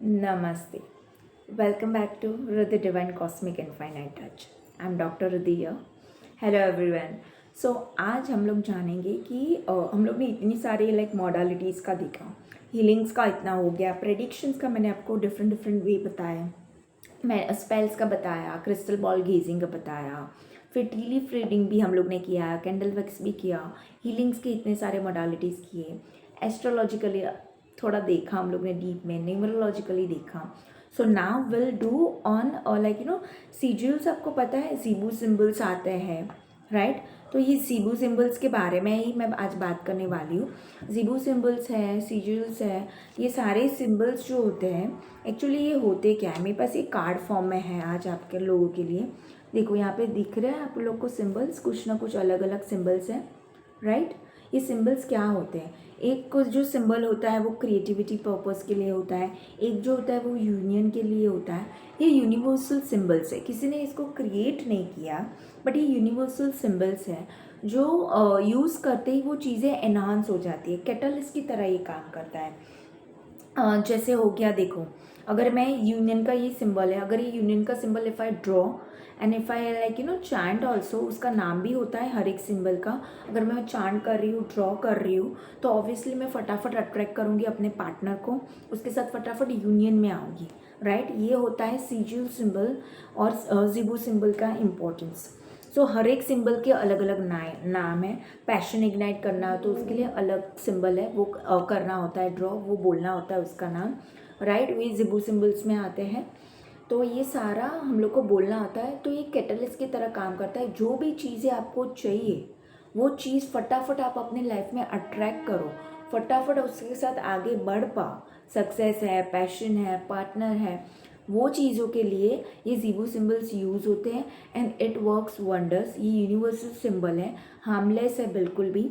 Namaste. Welcome back to Rudhi Divine Cosmic Infinite Touch. I'm Dr. Rudhi here. Hello everyone. So आज हम लोग जानेंगे कि हम लोग ने इतनी सारी मॉडलिटीज़ का देखा, हीलिंग्स का इतना हो गया, प्रेडिक्शंस का मैंने आपको डिफरेंट डिफरेंट वे बताया, मैं स्पेल्स का बताया, क्रिस्टल बॉल गेजिंग का बताया, फिर टी लीफ रीडिंग भी हम लोग ने किया, कैंडल वैक्स भी किया, हीलिंग्स के इतने सारे मॉडलिटीज़ किए, एस्ट्रोलॉजिकली थोड़ा देखा हम लोग ने डीप में, न्यूमरोलॉजिकली देखा. So now will do on sigils. आपको पता है जीबू सिंबल्स आते हैं, राइट? तो ये जीबू सिंबल्स के बारे में ही मैं आज बात करने वाली हूँ. जीबू सिंबल्स है, सिजिल्स है, ये सारे सिंबल्स जो होते हैं एक्चुअली ये होते क्या है. मेरे पास ये कार्ड फॉर्म में है आज आपके लोगों के लिए. देखो यहाँ पे दिख रहा है आप लोग को सिंबल्स, कुछ ना कुछ अलग अलग सिंबल्स हैं, राइट? ये सिंबल्स क्या होते हैं? एक को जो सिंबल होता है वो क्रिएटिविटी पर्पस के लिए होता है, एक जो होता है वो यूनियन के लिए होता है. ये यूनिवर्सल सिंबल्स है, किसी ने इसको क्रिएट नहीं किया, बट ये यूनिवर्सल सिंबल्स है जो यूज़ करते ही वो चीज़ें एनहांस हो जाती है. कैटलिस्ट की तरह ये काम करता है. जैसे हो गया, देखो अगर मैं यूनियन का ये सिंबल है, अगर ये यूनियन का symbol if I draw and if I chant also, उसका नाम भी होता है हर एक सिंबल का. अगर मैं चांट कर रही हूँ, ड्रॉ कर रही हूँ, तो ऑब्वियसली मैं फटाफट अट्रैक्ट करूँगी अपने पार्टनर को, उसके साथ फटाफट यूनियन में आऊँगी, राइट? ये होता है सिजिल सिंबल और जिबू सिंबल का इम्पोर्टेंस. सो हर एक सिंबल के अलग अलग नाम है. पैशन इग्नाइट करना हो तो उसके लिए अलग सिंबल है, वो करना होता है ड्रॉ, वो बोलना होता है उसका नाम, राइट? वे जिबू सिंबल्स में आते हैं. तो ये सारा हम लोग को बोलना होता है. तो ये कैटलिस्ट की तरह काम करता है. जो भी चीज़ें आपको चाहिए वो चीज़ फटाफट आप अपने लाइफ में अट्रैक्ट करो, फटाफट उसके साथ आगे बढ़ पाओ. सक्सेस है, पैशन है, पार्टनर है, वो चीज़ों के लिए ये जीबू सिंबल्स यूज़ होते हैं एंड इट वर्क्स वंडर्स. ये यूनिवर्सल सिंबल है, हार्मलेस है बिल्कुल भी,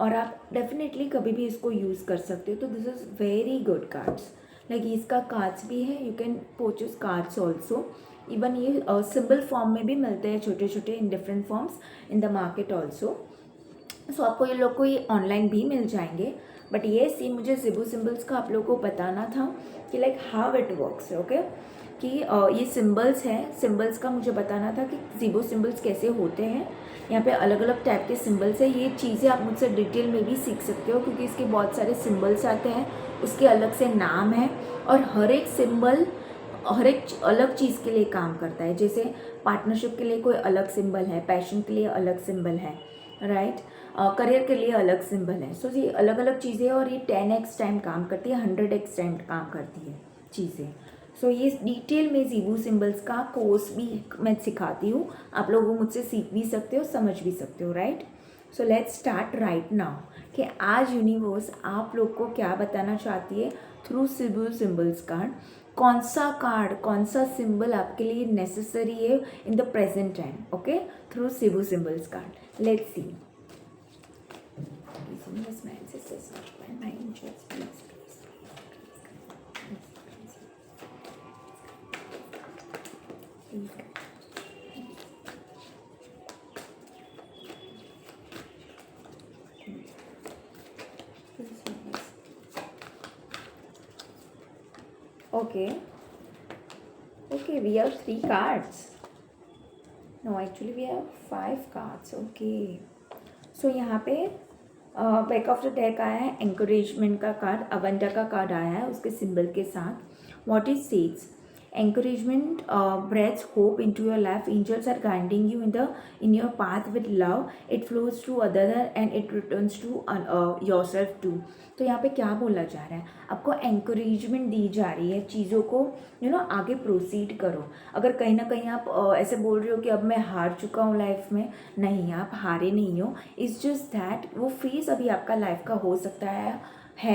और आप डेफिनेटली कभी भी इसको यूज़ कर सकते हो. तो this is very good cards. इसका कार्ड्स भी है, you can purchase cards also. Even ये सिंबल फॉर्म में भी मिलते हैं, छोटे छोटे in different forms in the market also. So आपको ये लोग को ये ऑनलाइन भी मिल जाएंगे. बट ये सी मुझे जिबू सिंबल्स का आप लोगों को बताना था कि हाउ इट वर्क्स, ओके? कि ये सिंबल्स हैं, सिंबल्स का मुझे बताना था कि जिबू सिंबल्स कैसे होते हैं. यहाँ पे अलग अलग टाइप के सिंबल्स हैं. ये चीज़ें आप मुझसे डिटेल में भी सीख सकते हो क्योंकि इसके बहुत सारे सिंबल्स आते हैं, उसके अलग से नाम है, और हर एक सिंबल हर एक अलग चीज़ के लिए काम करता है. जैसे पार्टनरशिप के लिए कोई अलग सिंबल है, पैशन के लिए अलग सिंबल है, राइट? करियर के लिए अलग सिंबल है. सो ये अलग अलग चीज़ें, और ये 10x टाइम काम करती है, 100x टाइम काम करती है चीज़ें. सो ये डिटेल में जीबू सिंबल्स का कोर्स भी मैं सिखाती हूँ. आप लोग वो मुझसे सीख भी सकते हो, समझ भी सकते हो, right? So let's start right now कि आज यूनिवर्स आप लोग को क्या बताना चाहती है थ्रू जीबू सिंबल्स कार्ड. कौन सा सिंबल आपके लिए नेसेसरी है in the present time, okay? Through Zibu symbols card. Let's see. Yes, my ancestors, my angels, please, please, please, please. Okay. Okay, we have 3 cards. No, actually we have 5 cards. Okay. So यहाँ पे back of the deck आया है encouragement का card, अवंडा का card आया है उसके symbol के साथ. What is says encouragement, breaths hope into your life. Angels are guiding you in your path with love. It flows to other and it returns to yourself too. तो यहाँ पे क्या बोला जा रहा है? आपको encouragement दी जा रही है चीज़ों को आगे प्रोसीड करो. अगर कहीं ना कहीं आप ऐसे बोल रहे हो कि अब मैं हार चुका हूँ लाइफ में, नहीं, आप हारे नहीं हो. इट्स जस्ट दैट वो फेस अभी आपका लाइफ का हो सकता है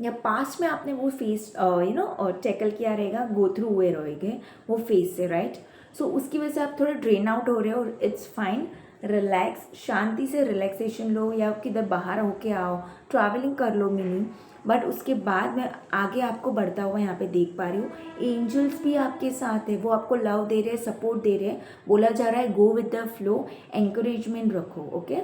या पास्ट में आपने वो फेस टैकल किया रहेगा, गो थ्रू हुए रहेंगे वो फेस से, राइट? सो उसकी वजह से आप थोड़े ड्रेन आउट हो रहे हो. It's fine. रिलैक्स, शांति से रिलैक्सेशन लो या किधर बाहर होके आओ, ट्रैवलिंग कर लो मिनी. बट उसके बाद मैं आगे आपको बढ़ता हुआ यहाँ पे देख पा रही हूँ. एंजल्स भी आपके साथ है, वो आपको लव दे रहे हैं, सपोर्ट दे रहे हैं. बोला जा रहा है go with the flow, encouragement रखो, okay?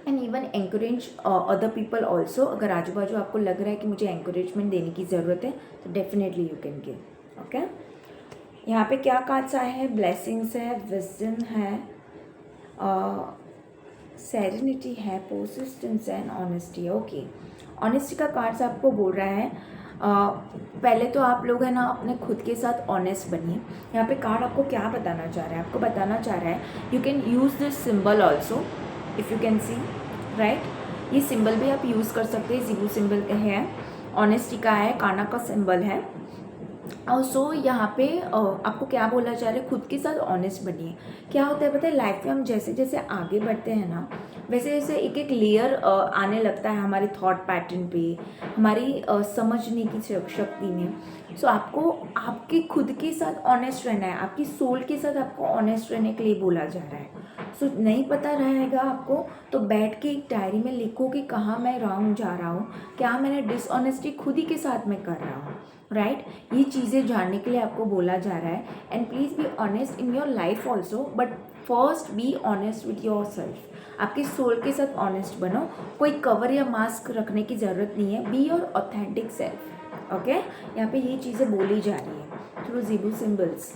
And even encourage other people also. अगर आजू बाजू आपको लग रहा है कि मुझे एंकरेजमेंट देने की ज़रूरत है तो definitely you can give. Okay, यहाँ पे क्या कार्ड्स आए हैं? ब्लेसिंग्स है, विजडम है, सेरेनिटी है, परसिस्टेंस है एंड ऑनेस्टी। ओके, ऑनेस्टी का कार्ड्स आपको बोल रहा है पहले तो आप लोग है ना अपने खुद के साथ ऑनेस्ट बनिए। यहाँ पे कार्ड आपको क्या बताना चाह रहा है? आपको बताना चाह रहा है you can use this symbol also if you can see, right. ये सिंबल भी आप यूज़ कर सकते हैं। ज़ीरो सिंबल है, ऑनेस्टी का है, काना का सिंबल है। और सो यहाँ पे आपको क्या बोला जा रहा है? खुद के साथ ऑनेस्ट बनिए। क्या होता है पता है, लाइफ में हम जैसे जैसे आगे बढ़ते हैं ना वैसे वैसे एक एक लेयर आने लगता है हमारे थॉट पैटर्न पे, हमारी समझने की शक्ति में। सो आपको आपके खुद के साथ ऑनेस्ट रहना है, आपकी सोल के साथ आपको ऑनेस्ट रहने के लिए बोला जा रहा है। सो नहीं पता रहेगा आपको तो बैठ के एक डायरी में लिखो कि कहाँ मैं रॉन्ग जा रहा हूँ, क्या मैंने डिसऑनेस्टी खुद ही के साथ में कर रहा हूँ, राइट। ये चीज़ें जानने के लिए आपको बोला जा रहा है। And please be honest in your life also, but first be honest with your self. आपके सोल के साथ ऑनेस्ट बनो, कोई कवर या मास्क रखने की ज़रूरत नहीं है। Be your authentic self. Okay, यहाँ पे ये चीज़ें बोली जा रही है थ्रू ज़ीबू सिम्बल्स।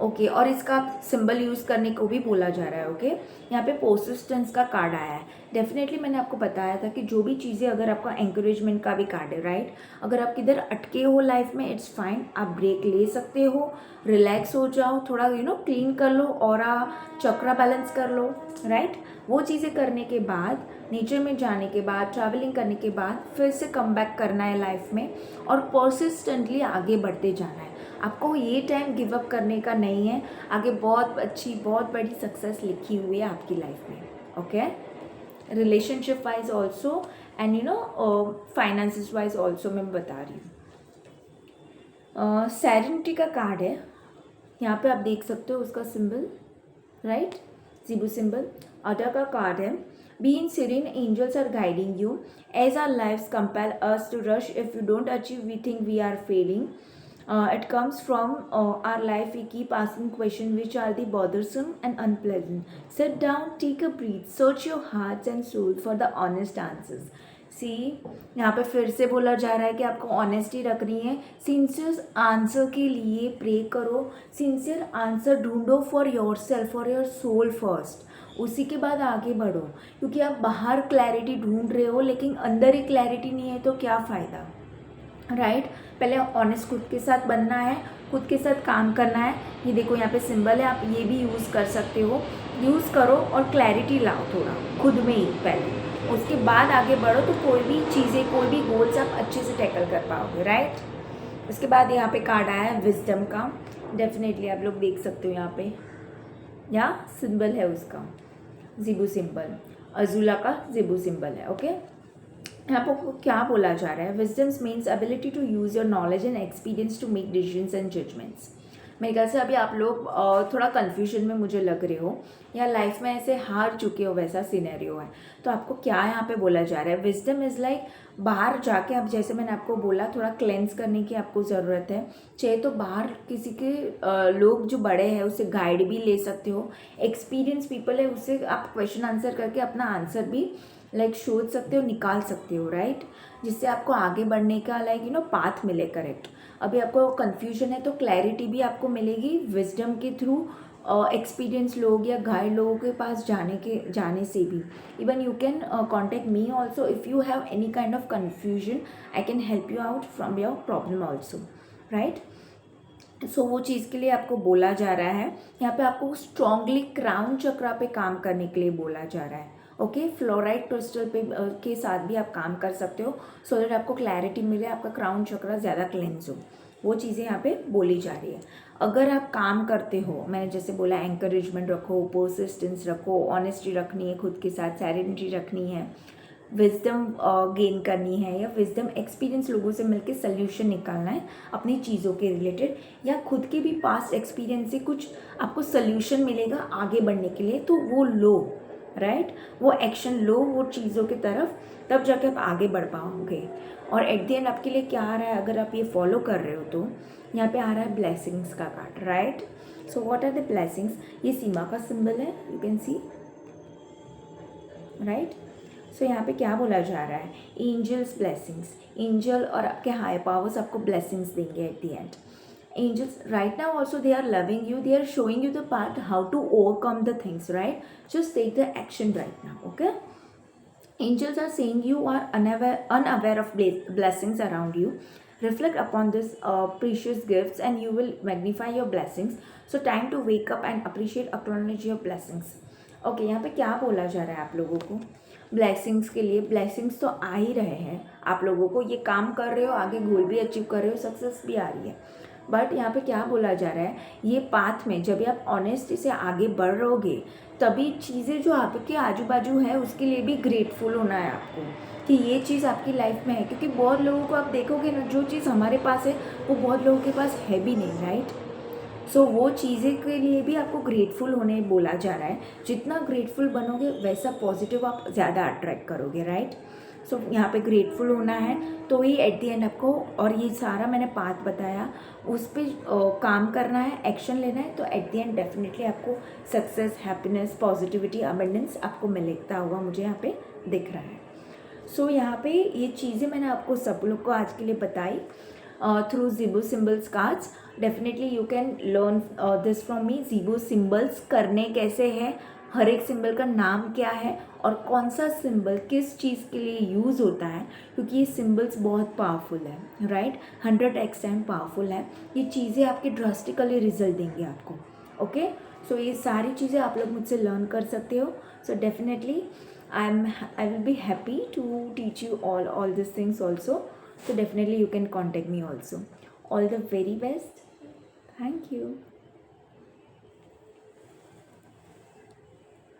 ओके, और इसका सिंबल यूज़ करने को भी बोला जा रहा है। ओके, यहाँ पे परसिस्टेंस का कार्ड आया है। डेफिनेटली मैंने आपको बताया था कि जो भी चीज़ें, अगर आपका एंकरेजमेंट का भी कार्ड है, राइट। अगर आप किधर अटके हो लाइफ में, इट्स फाइन, आप ब्रेक ले सकते हो, रिलैक्स हो जाओ, थोड़ा क्लीन कर लो और चक्रा बैलेंस कर लो, राइट। वो चीज़ें करने के बाद, नेचर में जाने के बाद, ट्रैवलिंग करने के बाद फिर से कम बैक करना है लाइफ में और परसिस्टेंटली आगे बढ़ते जाना है। आपको ये टाइम गिव अप करने का नहीं है। आगे बहुत अच्छी, बहुत बड़ी सक्सेस लिखी हुई है आपकी लाइफ में। Okay, relationship wise also and finances wise also मैं बता रही हूँ। सेरेनिटी का कार्ड है, यहाँ पे आप देख सकते हो उसका सिंबल, राइट, ज़ीबू सिंबल। अडा का कार्ड है, be in serene, angels are guiding you as our lives compel us to rush if you don't achieve we think we are failing. It comes from our life. We keep asking questions which are the bothersome and unpleasant. Sit down, take a breath, search your hearts and soul for the honest answers. सी, यहाँ पे फिर से बोला जा रहा है कि आपको ऑनेस्टी रखनी है। सिंसियर आंसर के लिए प्रे करो, सिंसियर आंसर ढूंढो for your self, for your soul first, उसी के बाद आगे बढ़ो। क्योंकि आप बाहर क्लैरिटी ढूंढ रहे हो लेकिन अंदर ही क्लैरिटी नहीं है तो क्या फ़ायदा, राइट। पहले ऑनेस्ट खुद के साथ बनना है, खुद के साथ काम करना है। ये देखो यहाँ पे सिंबल है, आप ये भी यूज़ कर सकते हो, यूज़ करो और क्लैरिटी लाओ थोड़ा खुद में ही पहले, उसके बाद आगे बढ़ो तो कोई भी चीज़ें, कोई भी गोल्स आप अच्छे से टैकल कर पाओगे, राइट। उसके बाद यहाँ पे कार्ड आया है विजडम का। डेफिनेटली आप लोग देख सकते हो यहाँ पे, यहाँ सिंबल है उसका ज़ीबू सिंबल, अजूला का ज़ीबू सिंबल है। ओके, यहाँ पर क्या बोला जा रहा है? Wisdoms means ability to use your knowledge and experience to make decisions and judgements. मेरे ख्याल से अभी आप लोग थोड़ा कन्फ्यूजन में मुझे लग रहे हो या लाइफ में ऐसे हार चुके हो, वैसा सिनेरियो है। तो आपको क्या यहाँ पे बोला जा रहा है? विजडम इज़ लाइक बाहर जाके, अब जैसे मैंने आपको बोला थोड़ा क्लेंस करने की आपको ज़रूरत है। चाहे तो बाहर किसी के लोग जो बड़े हैं उससे गाइड भी ले सकते हो, एक्सपीरियंस पीपल है उससे आप क्वेश्चन आंसर करके अपना आंसर भी सोच सकते हो, निकाल सकते हो, राइट। जिससे आपको आगे बढ़ने का पाथ मिले, करेक्ट। अभी आपको कन्फ्यूजन है तो क्लैरिटी भी आपको मिलेगी विजडम के थ्रू, एक्सपीरियंस लोग या गाइड लोगों के पास जाने से भी। Even you can contact me also if you have any kind of confusion, I can help you out from your problem also, right. So वो चीज़ के लिए आपको बोला जा रहा है। यहाँ पे आपको स्ट्रांगली क्राउन चक्रा पे काम करने के लिए बोला जा रहा है। ओके, फ्लोराइड क्रिस्टल पे के साथ भी आप काम कर सकते हो सो दैट आपको क्लैरिटी मिले, आपका क्राउन चक्रा ज़्यादा क्लेंस हो। वो चीज़ें यहाँ पे बोली जा रही है। अगर आप काम करते हो, मैंने जैसे बोला एंकरेजमेंट रखो, परसिस्टेंस रखो, ऑनेस्टी रखनी है खुद के साथ, सेरेनिटी रखनी है, विजडम गेन करनी है या विजडम एक्सपीरियंस लोगों से मिलकर सल्यूशन निकालना है अपनी चीज़ों के रिलेटेड, या खुद के भी पास्ट एक्सपीरियंस से कुछ आपको सल्यूशन मिलेगा आगे बढ़ने के लिए, तो वो लो, राइट। वो एक्शन लो वो चीज़ों की तरफ, तब जाके आप आगे बढ़ पाओगे। और एट द एंड आपके लिए क्या आ रहा है, अगर आप ये फॉलो कर रहे हो तो यहाँ पे आ रहा है ब्लेसिंग्स का card, right. So what are the blessings? ये सीमा का सिंबल है, you can see, right. So यहाँ पे क्या बोला जा रहा है, एंजल्स ब्लेसिंग्स, एंजल और आपके हाई पावर्स आपको ब्लेसिंग्स देंगे at the end. Angels right now also they are loving you, they are showing you the path how to overcome the things, right? Just take the action right now, okay? Angels are saying you are unaware of blessings around you. Reflect upon this precious gifts and you will magnify your blessings. So time to wake up and appreciate, acknowledge your blessings. Okay यहाँ पे क्या बोला जा रहा है आप लोगों को, ब्लेसिंग्स के लिए ब्लेसिंग्स तो आ ही रहे हैं आप लोगों को, ये काम कर रहे हो, आगे गोल भी अचीव कर रहे हो, सक्सेस भी आ रही है। बट यहाँ पे क्या बोला जा रहा है, ये पाथ में जब भी आप ऑनेस्टी से आगे बढ़ रहोगे तभी चीज़ें जो आपके आजू बाजू है उसके लिए भी ग्रेटफुल होना है आपको कि ये चीज़ आपकी लाइफ में है। क्योंकि बहुत लोगों को आप देखोगे ना, जो चीज़ हमारे पास है वो बहुत लोगों के पास है भी नहीं, राइट। सो वो चीज़ें के लिए भी आपको ग्रेटफुल होने बोला जा रहा है। जितना ग्रेटफुल बनोगे वैसा पॉजिटिव आप ज़्यादा अट्रैक्ट करोगे, राइट। सो यहाँ पे ग्रेटफुल होना है तो ही एट द एंड आपको, और ये सारा मैंने पाथ बताया उस पर काम करना है, एक्शन लेना है, तो एट द एंड डेफिनेटली आपको सक्सेस, हैप्पीनेस, पॉजिटिविटी, अबंडेंस आपको मिलता हुआ मुझे यहाँ पे दिख रहा है। सो यहाँ पे ये चीज़ें मैंने आपको सब लोग को आज के लिए बताई through Zibu symbols cards. Definitely you can learn this from me. Zibu symbols करने कैसे हैं, हर एक सिंबल का नाम क्या है और कौन सा सिंबल किस चीज़ के लिए यूज़ होता है, क्योंकि ये सिंबल्स बहुत पावरफुल है, राइट। 100x टाइम पावरफुल है। ये चीज़ें आपके ड्रास्टिकली रिजल्ट देंगे आपको, ओके। सो ये सारी चीज़ें आप लोग मुझसे लर्न कर सकते हो। So definitely I will be happy to teach you all these things also. So definitely you can contact me also. All the very best. Thank you.